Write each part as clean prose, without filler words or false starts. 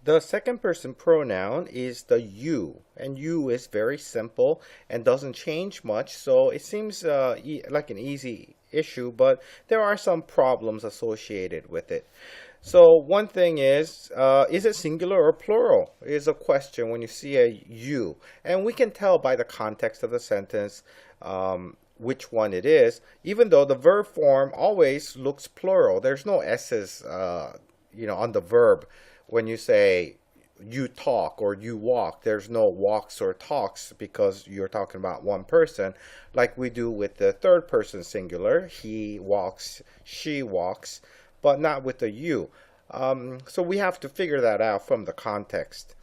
The second person pronoun is the you, and you is very simple and doesn't change much, so it seems like an easy issue, but there are some problems associated with it. So one thing is it singular or plural? Is a question when you see a you, and we can tell by the context of the sentence which one it is, even though the verb form always looks plural. There's no s's, on the verb when you say you talk or you walk. There's no walks or talks because you're talking about one person, like we do with the third person singular. He walks, she walks, but not with the you. So we have to figure that out from the context.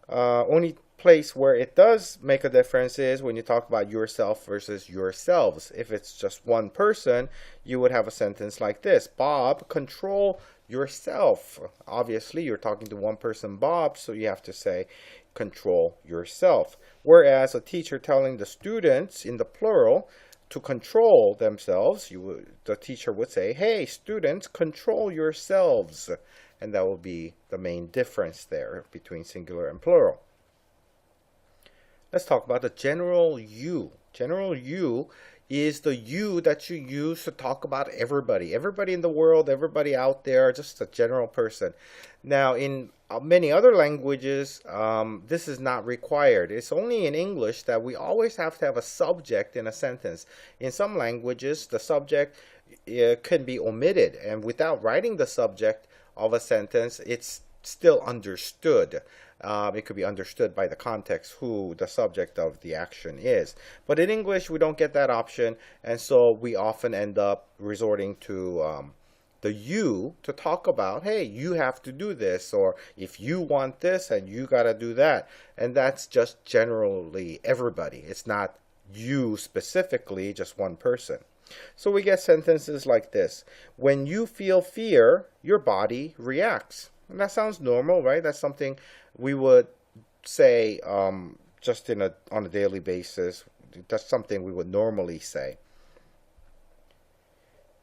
Only place where it does make a difference is when you talk about yourself versus yourselves. If it's just one person, you would have a sentence like this: Bob, control yourself. Obviously, you're talking to one person, Bob, so you have to say control yourself. Whereas a teacher telling the students in the plural to control themselves, the teacher would say, hey, students, control yourselves. And that will be the main difference there between singular and plural. Let's talk about the general you. General you is the you that you use to talk about everybody. Everybody in the world, everybody out there, just a general person. Now, in many other languages, this is not required. It's only in English that we always have to have a subject in a sentence. In some languages, the subject can be omitted, and without writing the subject of a sentence, it's still understood. It could be understood by the context who the subject of the action is. But in English, we don't get that option, and so we often end up resorting to the you to talk about, hey, you have to do this, or if you want this, and you got to do that. And that's just generally everybody. It's not you specifically, just one person. So we get sentences like this: when you feel fear, your body reacts. And that sounds normal, right? That's something we would say just on a daily basis. That's something we would normally say.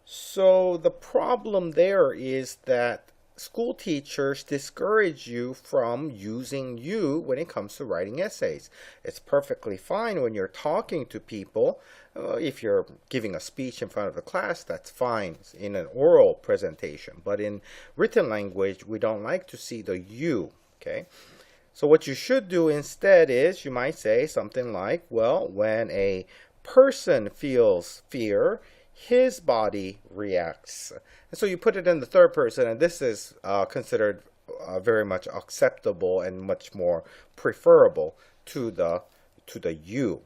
So the problem there is that school teachers discourage you from using you when it comes to writing essays. It's perfectly fine when you're talking to people. If you're giving a speech in front of the class, that's fine in an oral presentation. But in written language, we don't like to see the you, okay? So what you should do instead is you might say something like, well, when a person feels fear, his body reacts. And so you put it in the third person, and this is considered very much acceptable and much more preferable to the you.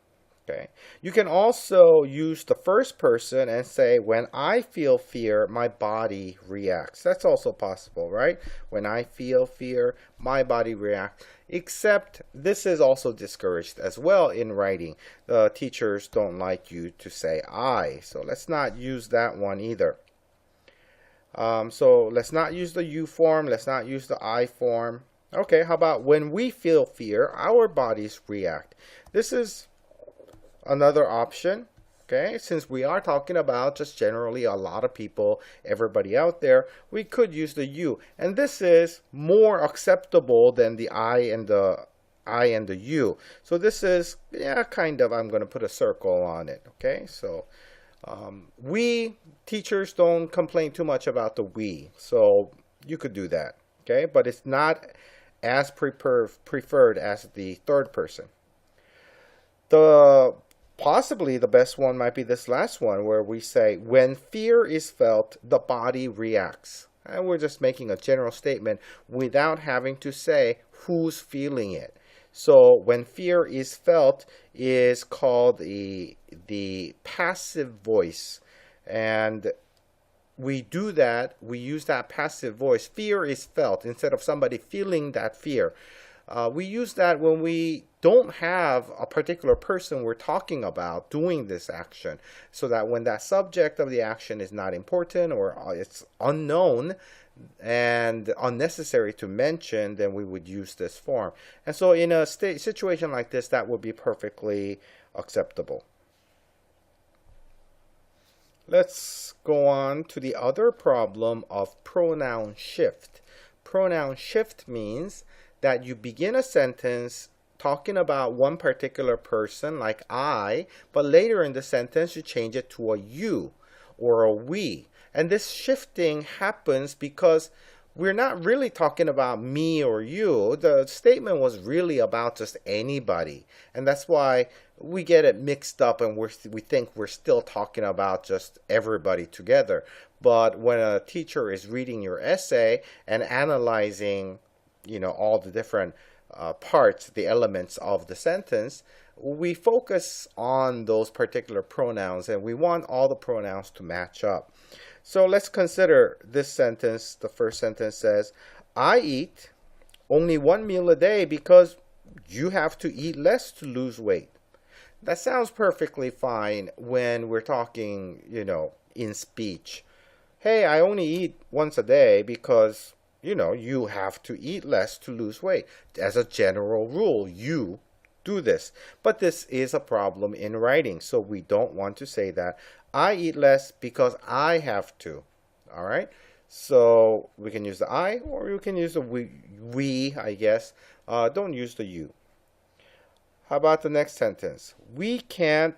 Okay. You can also use the first person and say, when I feel fear, my body reacts. That's also possible, right? When I feel fear, my body reacts. Except this is also discouraged as well in writing. The teachers don't like you to say I. So let's not use that one either. So let's not use the you form. Let's not use the I form. Okay, how about when we feel fear, our bodies react? This is another option. Okay, since we are talking about just generally a lot of people, everybody out there, we could use the you. And this is more acceptable than the I and the you. So this is, yeah, kind of, I'm going to put a circle on it. Okay, so we teachers don't complain too much about the we. So you could do that. Okay, but it's not as preferred as the third person. Possibly the best one might be this last one, where we say, when fear is felt, the body reacts. And we're just making a general statement without having to say who's feeling it. So when fear is felt is called the passive voice. And we do that, we use that passive voice. Fear is felt instead of somebody feeling that fear. We use that when we don't have a particular person we're talking about doing this action, so that when that subject of the action is not important or it's unknown and unnecessary to mention, then we would use this form. And so in a situation like this, that would be perfectly acceptable. Let's go on to the other problem of pronoun shift. pronoun shift means that you begin a sentence talking about one particular person, like I, but later in the sentence you change it to a you or a we. And this shifting happens because we're not really talking about me or you. The statement was really about just anybody. And that's why we get it mixed up and we think we're still talking about just everybody together. But when a teacher is reading your essay and analyzing, all the different parts, the elements of the sentence, we focus on those particular pronouns and we want all the pronouns to match up. So let's consider this sentence. The first sentence says, I eat only one meal a day because you have to eat less to lose weight. That sounds perfectly fine when we're talking, in speech. Hey, I only eat once a day because, you have to eat less to lose weight. As a general rule, you do this. But this is a problem in writing, so we don't want to say that. I eat less because I have to. All right? So we can use the I, or we can use the we, I guess. Don't use the you. How about the next sentence? We can't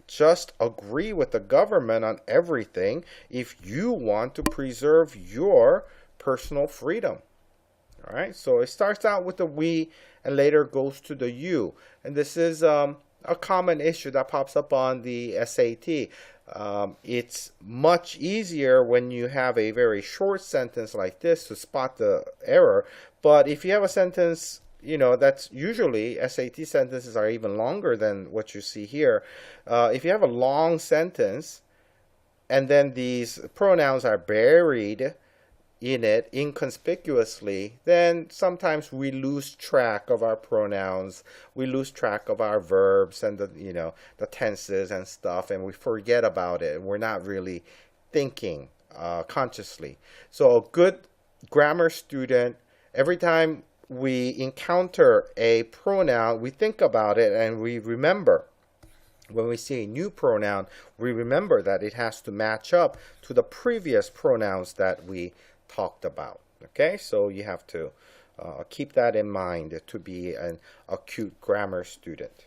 just agree with the government on everything if you want to preserve your personal freedom. All right, so it starts out with the we and later goes to the you. And this is a common issue that pops up on the SAT. It's much easier when you have a very short sentence like this to spot the error. But if you have a sentence, that's usually SAT sentences are even longer than what you see here. If you have a long sentence and then these pronouns are buried in it inconspicuously, then sometimes we lose track of our pronouns, we lose track of our verbs and the tenses and stuff, and we forget about it. We're not really thinking consciously. So a good grammar student, every time we encounter a pronoun, we think about it and we remember. When we see a new pronoun, we remember that it has to match up to the previous pronouns that we talked about. Okay, so you have to keep that in mind to be an acute grammar student.